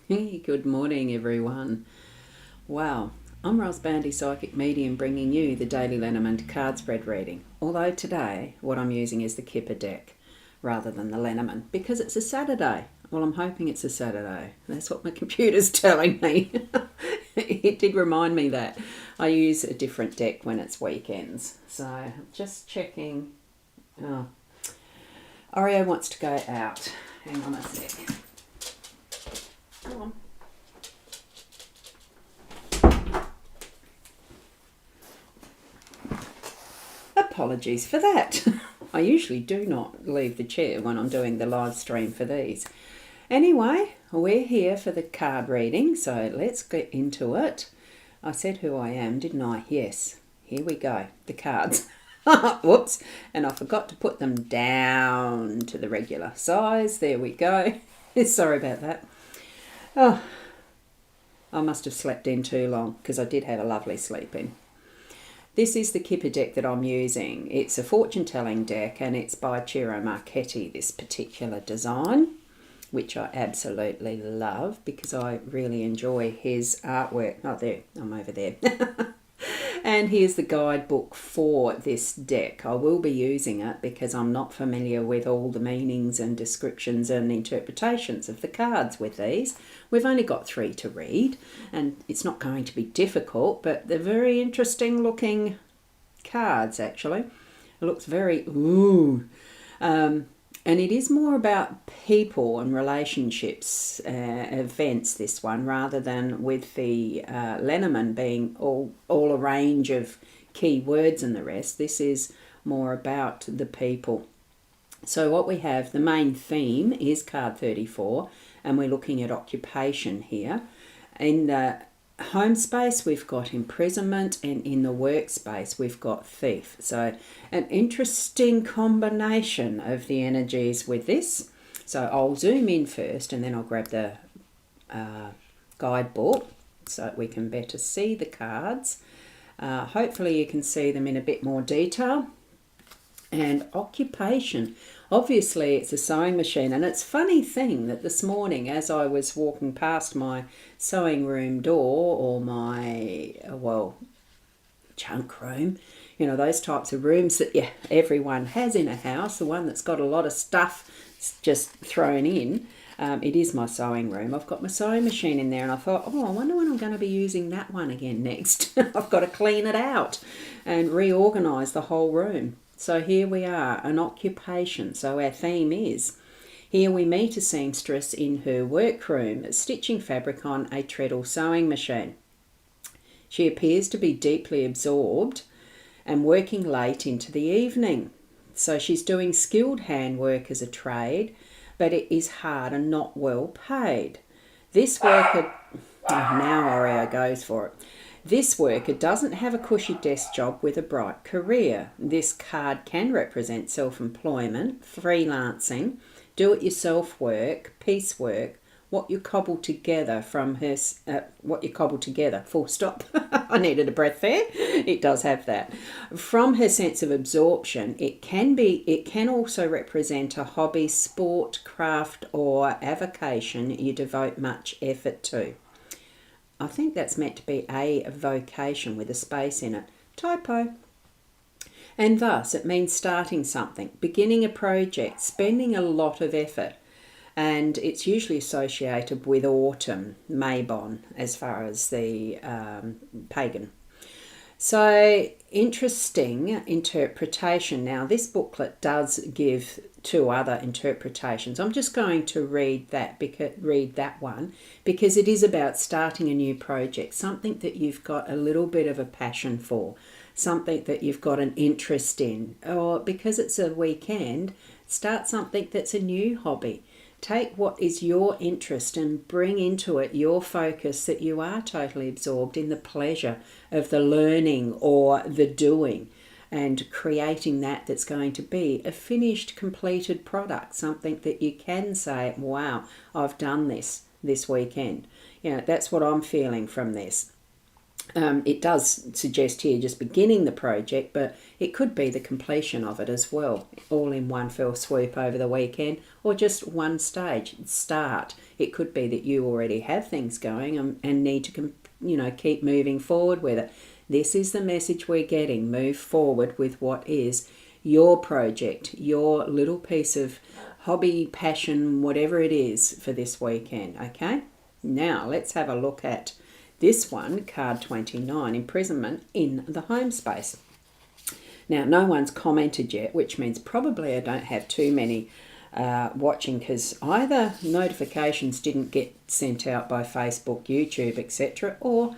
Hey, good morning, everyone. Wow, I'm rosboundy psychic medium bringing you the daily Lenormand card spread reading. Although today, what I'm using is the KIPPER deck rather than the Lenormand because it's a Saturday. Well, I'm hoping it's a Saturday. That's what my computer's telling me. It did remind me that I use a different deck when it's weekends. So, just checking. Oh, Oreo wants to go out. Hang on a sec. Come on. Apologies for that. I usually do not leave the chair when I'm doing the live stream for these. Anyway, we're here for the card reading, so let's get into it. I said who I am, didn't I? Yes. Here we go. The cards. Whoops. And I forgot to put them down to the regular size. There we go. Sorry about that. Oh, I must have slept in too long because I did have a lovely sleep in. This is the KIPPER deck that I'm using. It's a fortune-telling deck and it's by Ciro Marchetti, this particular design, which I absolutely love because I really enjoy his artwork. Oh, there, I'm over there. And here's the guidebook for this deck. I will be using it because I'm not familiar with all the meanings and descriptions and interpretations of the cards with these. We've only got 3 to read and it's not going to be difficult, but they're very interesting looking cards actually. It looks very, and it is more about people and relationships, events, this one, rather than with the Lenormand being all a range of key words and the rest. This is more about the people. So what we have, the main theme is card 34, and we're looking at occupation here. In the home space, we've got imprisonment, and in the workspace, we've got thief. So an interesting combination of the energies with this. So I'll zoom in first, and then I'll grab the guidebook so that we can better see the cards. Hopefully you can see them in a bit more detail. And occupation, obviously it's a sewing machine, and it's a funny thing that this morning as I was walking past my sewing room door or my junk room, you know, those types of rooms that everyone has in a house, the one that's got a lot of stuff just thrown in, it is my sewing room. I've got my sewing machine in there and I thought, I wonder when I'm going to be using that one again next. I've got to clean it out and reorganise the whole room. So here we are, an occupation. So our theme is, here we meet a seamstress in her workroom, stitching fabric on a treadle sewing machine. She appears to be deeply absorbed and working late into the evening. So she's doing skilled handwork as a trade, but it is hard and not well paid. This worker, now Oreo goes for it. This worker doesn't have a cushy desk job with a bright career. This card can represent self-employment, freelancing, do-it-yourself work, piecework, what you cobble together from her, full stop. I needed a breath there. It does have that. From her sense of absorption, it can also represent a hobby, sport, craft, or avocation you devote much effort to. I think that's meant to be a vocation with a space in it. Typo. And thus, it means starting something, beginning a project, spending a lot of effort. And it's usually associated with autumn, Mabon, as far as the pagan. So, interesting interpretation. Now, this booklet does give 2 other interpretations. I'm just going to read that one because it is about starting a new project, something that you've got a little bit of a passion for, something that you've got an interest in, or because it's a weekend, start something that's a new hobby. Take what is your interest and bring into it your focus that you are totally absorbed in the pleasure of the learning or the doing and creating that's going to be a finished, completed product, something that you can say, wow, I've done this weekend. You know, that's what I'm feeling from this. It does suggest here just beginning the project, but it could be the completion of it as well, all in one fell swoop over the weekend, or just one stage, start. It could be that you already have things going and need to, keep moving forward with it. This is the message we're getting. Move forward with what is your project, your little piece of hobby, passion, whatever it is for this weekend, okay? Now, let's have a look at this one, card 29, imprisonment in the home space. Now, no one's commented yet, which means probably I don't have too many watching, because either notifications didn't get sent out by Facebook, YouTube, etc., or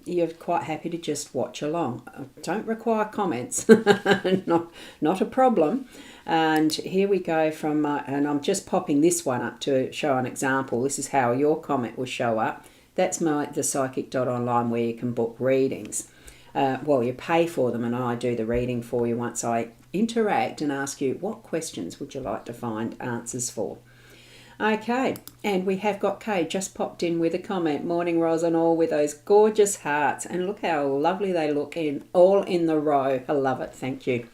you're quite happy to just watch along. Don't require comments, not a problem. And here we go from, and I'm just popping this one up to show an example. This is how your comment will show up. That's the psychic.online, where you can book readings. You pay for them, and I do the reading for you once I interact and ask you, what questions would you like to find answers for? Okay, and we have got Kay just popped in with a comment. Morning, Ros, and all, with those gorgeous hearts. And look how lovely they look all in the row. I love it. Thank you.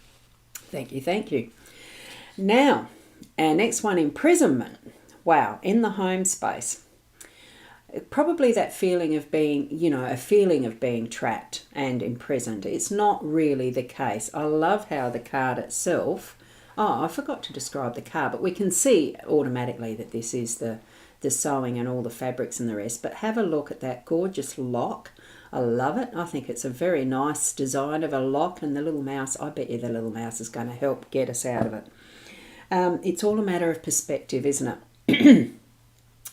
Thank you, thank you. Now, our next one, imprisonment. Wow, in the home space. Probably that feeling of being, a feeling of being trapped and imprisoned. It's not really the case. I love how the card itself, I forgot to describe the card, but we can see automatically that this is the sewing and all the fabrics and the rest. But have a look at that gorgeous lock. I love it. I think it's a very nice design of a lock, and the little mouse, I bet you the little mouse is going to help get us out of it. It's all a matter of perspective, isn't it?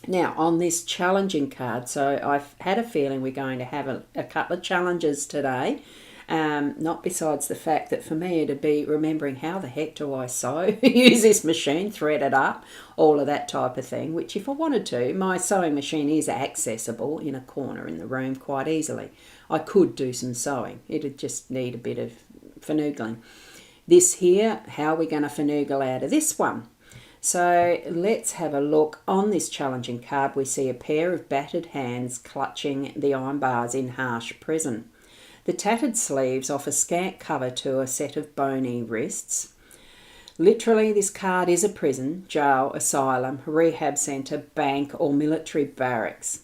Now, on this challenging card, so I've had a feeling we're going to have a couple of challenges today. Not besides the fact that for me it'd be remembering how the heck do I sew, use this machine, thread it up, all of that type of thing, which if I wanted to, my sewing machine is accessible in a corner in the room quite easily. I could do some sewing. It'd just need a bit of finagling. This here, how are we going to finagle out of this one? So let's have a look. On this challenging card, we see a pair of battered hands clutching the iron bars in harsh prison. The tattered sleeves offer scant cover to a set of bony wrists. Literally, this card is a prison, jail, asylum, rehab centre, bank, or military barracks.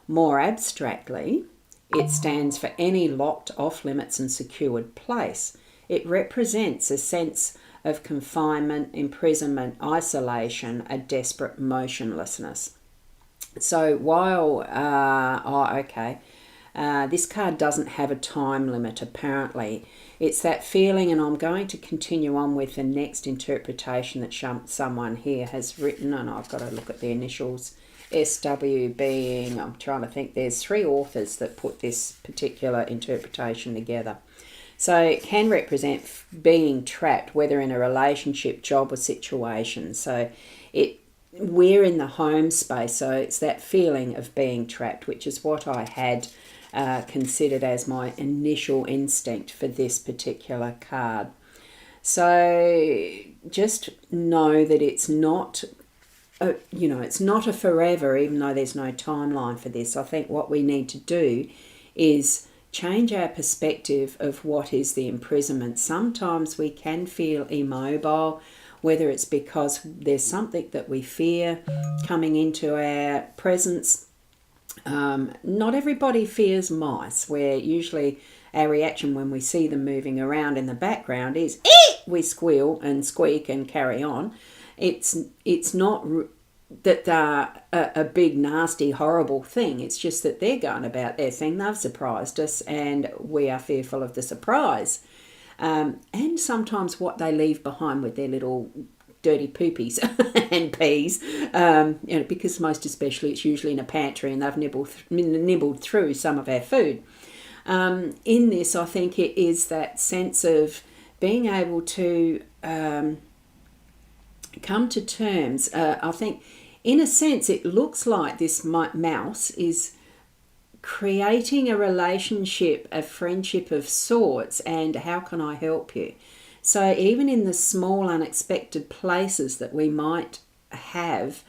More abstractly, it stands for any locked, off-limits and secured place. It represents a sense of confinement, imprisonment, isolation, a desperate motionlessness. So while, this card doesn't have a time limit apparently. It's that feeling, and I'm going to continue on with the next interpretation that someone here has written, and I've got to look at the initials. SW being, I'm trying to think, there's 3 authors that put this particular interpretation together. So it can represent being trapped, whether in a relationship, job, or situation. So we're in the home space, so it's that feeling of being trapped, which is what I had considered as my initial instinct for this particular card. So just know that it's not, it's not a forever, even though there's no timeline for this. I think what we need to do is change our perspective of what is the imprisonment. Sometimes we can feel immobile, whether it's because there's something that we fear coming into our presence. Not everybody fears mice, where usually our reaction when we see them moving around in the background is, we squeal and squeak and carry on. It's not that they're a big, nasty, horrible thing. It's just that they're going about their thing. They've surprised us, and we are fearful of the surprise. And sometimes what they leave behind with their little dirty poopies and peas, because most especially it's usually in a pantry and they've nibbled through some of our food. In this, I think it is that sense of being able to come to terms. I think, in a sense, it looks like this mouse is creating a relationship, a friendship of sorts, and how can I help you? So even in the small, unexpected places that we might have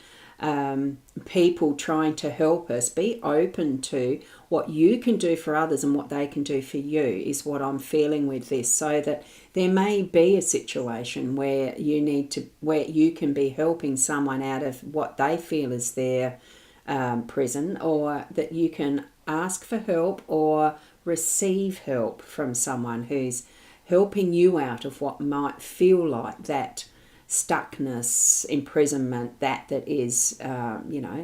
people trying to help us, be open to what you can do for others and what they can do for you is what I'm feeling with this, so that there may be a situation where where you can be helping someone out of what they feel is their prison, or that you can ask for help or receive help from someone who's helping you out of what might feel like that stuckness, imprisonment, that is,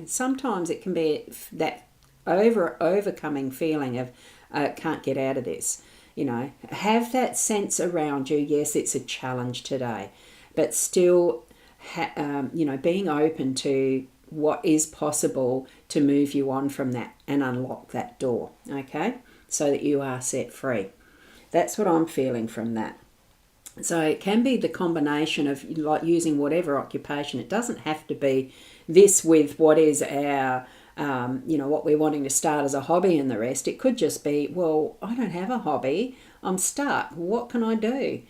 sometimes it can be that overcoming feeling of can't get out of this. Have that sense around you. Yes, it's a challenge today, but still, being open to what is possible to move you on from that and unlock that door, okay, so that you are set free. That's what I'm feeling from that. So it can be the combination of like using whatever occupation. It doesn't have to be this with what is our, what we're wanting to start as a hobby and the rest. It could just be, well, I don't have a hobby. I'm stuck. What can I do?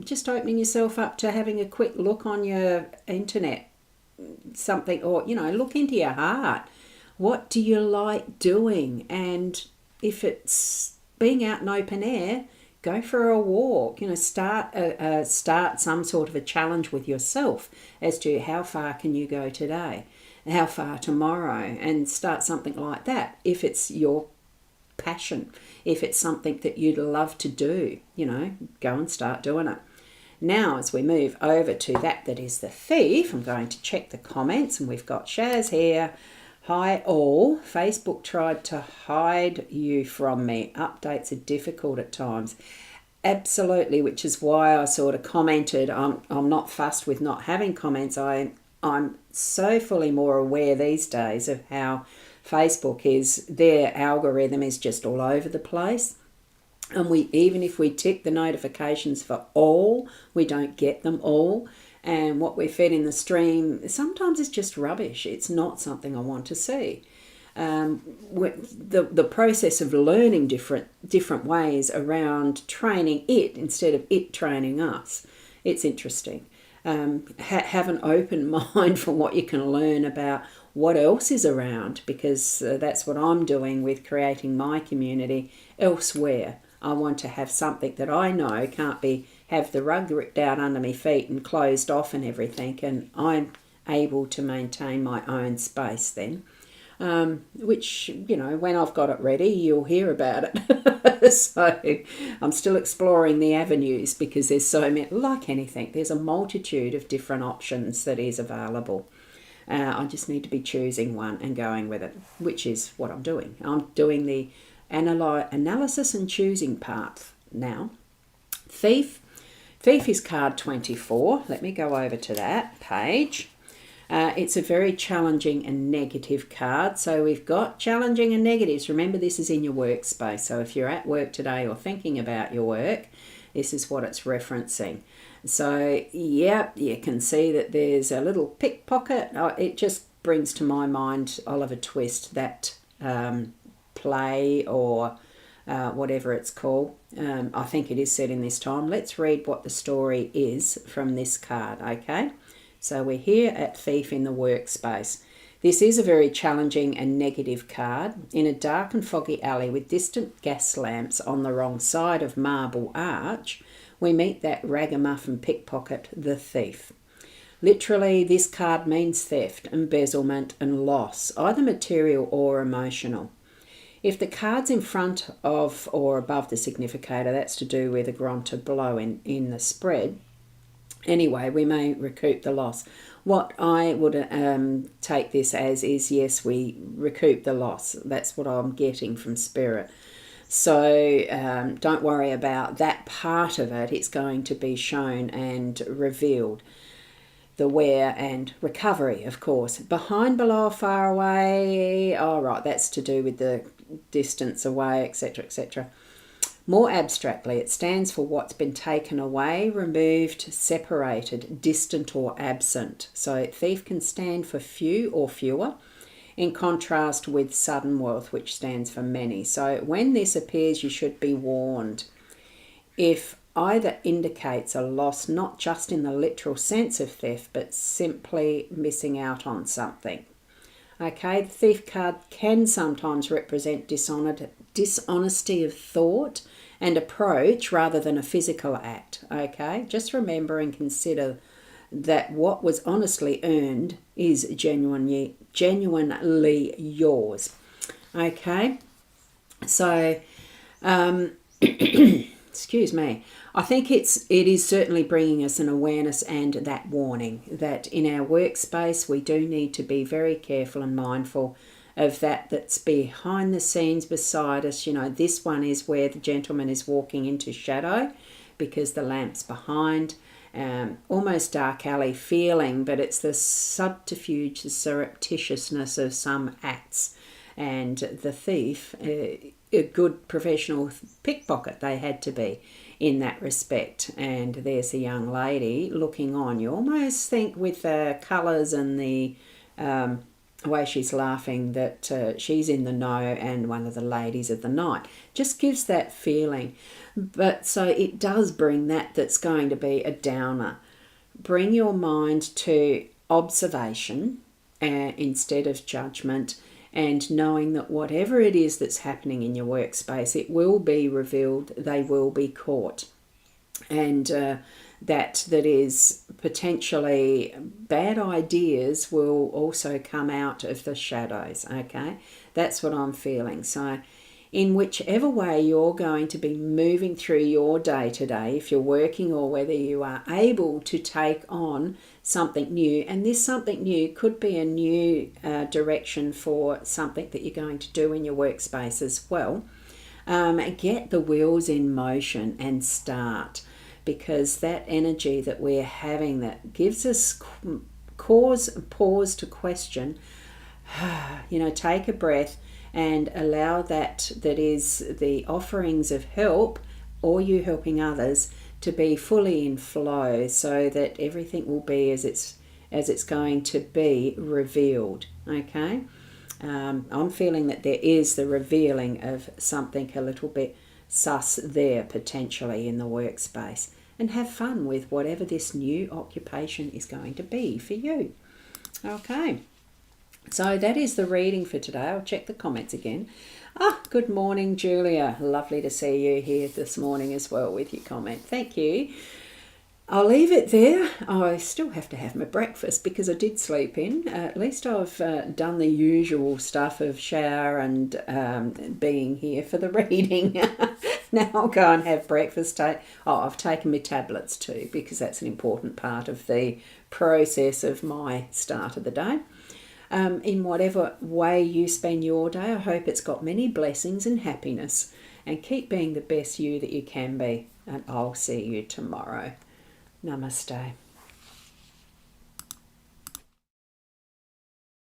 Just opening yourself up to having a quick look on your internet, something, or, look into your heart. What do you like doing? And if it's being out in open air, go for a walk. Start some sort of a challenge with yourself as to how far can you go today, how far tomorrow, and start something like that. If it's your passion, if it's something that you'd love to do, go and start doing it. Now, as we move over to that is the thief, I'm going to check the comments, and we've got Shaz here. Hi all. Facebook tried to hide you from me. Updates are difficult at times. Absolutely, which is why I sort of commented. I'm not fussed with not having comments. I'm so fully more aware these days of how Facebook is. Their algorithm is just all over the place. And even if we tick the notifications for all, we don't get them all. And what we're fed in the stream, sometimes it's just rubbish. It's not something I want to see. The process of learning different ways around training it instead of it training us, it's interesting. Have an open mind for what you can learn about what else is around, because that's what I'm doing with creating my community elsewhere. I want to have something that I know can't have the rug ripped out under my feet and closed off and everything, and I'm able to maintain my own space then. Which, when I've got it ready, you'll hear about it. So I'm still exploring the avenues, because there's so many, like anything, there's a multitude of different options that is available. I just need to be choosing one and going with it, which is what I'm doing. I'm doing the analysis and choosing part now. Thief is card 24. Let me go over to that page. It's a very challenging and negative card. So we've got challenging and negatives. Remember, this is in your workspace. So if you're at work today or thinking about your work, this is what it's referencing. So, yeah, you can see that there's a little pickpocket. It just brings to my mind Oliver Twist, that play or whatever it's called. I think it is set in this time. Let's read what the story is from this card, okay? So we're here at Thief in the workspace. This is a very challenging and negative card. In a dark and foggy alley with distant gas lamps on the wrong side of Marble Arch, we meet that ragamuffin pickpocket, the thief. Literally, this card means theft, embezzlement and loss, either material or emotional. If the card's in front of or above the significator, that's to do with a grunter blow in the spread. Anyway, we may recoup the loss. What I would take this as is, yes, we recoup the loss. That's what I'm getting from Spirit. So don't worry about that part of it. It's going to be shown and revealed. The where and recovery, of course. Behind, below, far away. All right, that's to do with the distance away, etc., etc. More abstractly, it stands for what's been taken away, removed, separated, distant or absent. So thief can stand for few or fewer, in contrast with sudden wealth, which stands for many. So when this appears, you should be warned. If either indicates a loss, not just in the literal sense of theft, but simply missing out on something. Okay, the thief card can sometimes represent dishonesty of thought and approach rather than a physical act. Okay, just remember and consider that what was honestly earned is genuinely yours. Okay, so excuse me. I think it is certainly bringing us an awareness and that warning that in our workspace we do need to be very careful and mindful of that's behind the scenes beside us. You know, this one is where the gentleman is walking into shadow because the lamp's behind. Almost dark alley feeling, but it's the subterfuge, the surreptitiousness of some acts. And the thief, a good professional pickpocket they had to be in that respect. And there's a young lady looking on. You almost think with the colours and the way she's laughing that she's in the know and one of the ladies of the night. Just gives that feeling. But so it does bring that's going to be a downer. Bring your mind to observation instead of judgment, and knowing that whatever it is that's happening in your workspace, it will be revealed, they will be caught. And that is potentially bad ideas will also come out of the shadows, okay? That's what I'm feeling. So in whichever way you're going to be moving through your day today, if you're working or whether you are able to take on something new, and this something new could be a new direction for something that you're going to do in your workspace as well, get the wheels in motion and start, because that energy that we're having that gives us pause to question, you know, take a breath and allow that is the offerings of help or you helping others to be fully in flow, so that everything will be as it's going to be revealed. Okay, I'm feeling that there is the revealing of something a little bit sus there potentially in the workspace, and have fun with whatever this new occupation is going to be for you. Okay. So that is the reading for today. I'll check the comments again. Good morning, Julia. Lovely to see you here this morning as well with your comment. Thank you. I'll leave it there. I still have to have my breakfast because I did sleep in. At least I've done the usual stuff of shower and being here for the reading. Now I'll go and have breakfast. I've taken my tablets too, because that's an important part of the process of my start of the day. In whatever way you spend your day, I hope it's got many blessings and happiness. And keep being the best you that you can be. And I'll see you tomorrow. Namaste.